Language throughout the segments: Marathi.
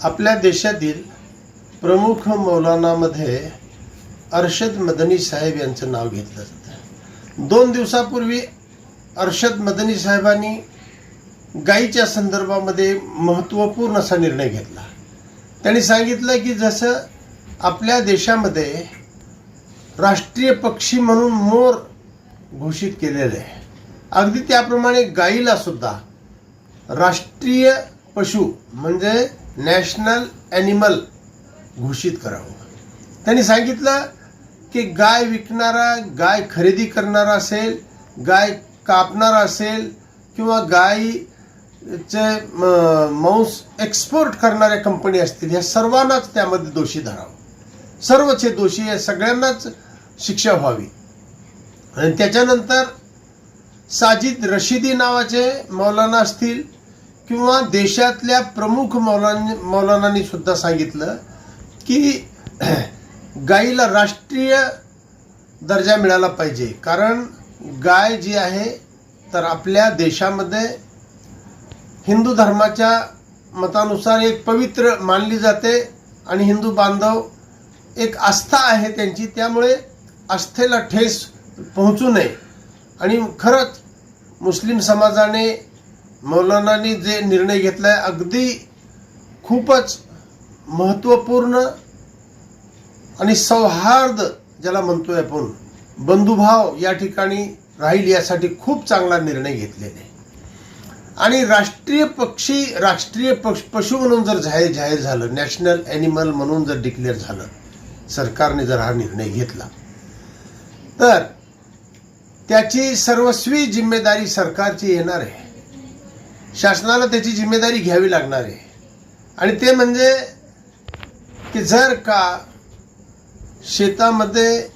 आपल्या देशातील प्रमुख मौलानामध्ये अरशद मदनी साहेब यांचं नाव घेतलं जातं। 2 दिवसापूर्वी अरशद मदनी साहेबांनी गायीच्या संदर्भामध्ये महत्त्वपूर्ण असा निर्णय घेतला। त्यांनी सांगितलं की जसं आपल्या देशामध्ये राष्ट्रीय पक्षी म्हणून मोर घोषित केलेले आहे, अगदी त्याप्रमाणे गायीला सुद्धा राष्ट्रीय पशु म्हणजे नॅशनल ॲनिमल घोषित करावं। त्यांनी सांगितलं की गाय विकणारा, गाय खरेदी करणारा असेल, गाय कापणारा असेल किंवा गायीचे मांस एक्सपोर्ट करणाऱ्या कंपनी असतील, या सर्वांनाच त्यामध्ये दोषी धरावं। सर्वच हे दोषी आहे, सगळ्यांनाच शिक्षा व्हावी। आणि त्याच्यानंतर साजिद रशिदी नावाचे मौलाना असतील किंवा देशातल्या प्रमुख मौलानांनी सुद्धा सांगितलं की गायीला राष्ट्रीय दर्जा मिळाला पाहिजे, कारण गाय जी आहे तर आपल्या देशामध्ये हिंदू धर्माच्या मतानुसार एक पवित्र मानली जाते आणि हिंदू बांधव एक आस्था आहे त्यांची, त्यामुळे आस्थेला ठेस पोहोचू नये। आणि खरंच मुस्लिम समाजाने मौलानांनी जे निर्णय घेतलाय अगदी खूपच महत्त्वपूर्ण आणि सौहार्द ज्याला म्हणतोय आपण, बंधुभाव या ठिकाणी राहील यासाठी खूप चांगला निर्णय घेतलेला आहे। आणि राष्ट्रीय पक्षी, राष्ट्रीय पशु म्हणून जर जाहीर झालं, नॅशनल ॲनिमल म्हणून जर डिक्लेअर झालं, सरकारने जर हा निर्णय घेतला तर त्याची सर्वस्वी जिम्मेदारी सरकारची येणार आहे। शासनाला त्याची जिम्मेदारी घ्यावी लागणार आहे। आणि ते म्हणजे की जर का शेतामध्ये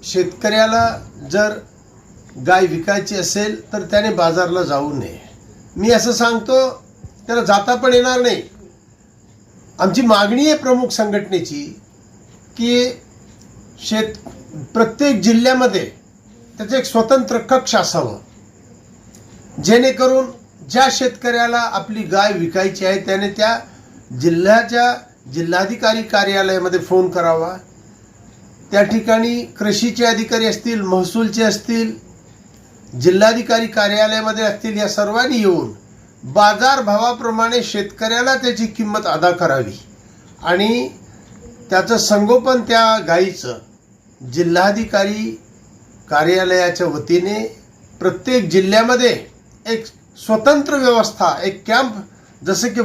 शेतकऱ्याला जर गाय विकायची असेल तर त्याने बाजारला जाऊ नये। मी असं सांगतो, त्याला जाता पण येणार नाही। आमची मागणी आहे प्रमुख संघटनेची की प्रत्येक जिल्ह्यामध्ये त्याचं एक स्वतंत्र कक्ष असावं, जेणेकरून ज्या शेतकऱ्याला आपली गाय विकायची आहे त्याने त्या जिल्ह्याच्या जिल्हाधिकारी कार्यालयामध्ये फोन करावा। त्या ठिकाणी कृषीचे अधिकारी असतील, महसूलचे असतील, जिल्हाधिकारी कार्यालयामध्ये असतील, या सर्वांनी येऊन बाजारभावाप्रमाणे शेतकऱ्याला त्याची किंमत अदा करावी आणि त्याचं संगोपन त्या गायीचं जिल्हाधिकारी कार्यालयाच्या वतीने प्रत्येक जिल्ह्यामध्ये एक स्वतंत्र व्यवस्था, एक कॅम्प जसे की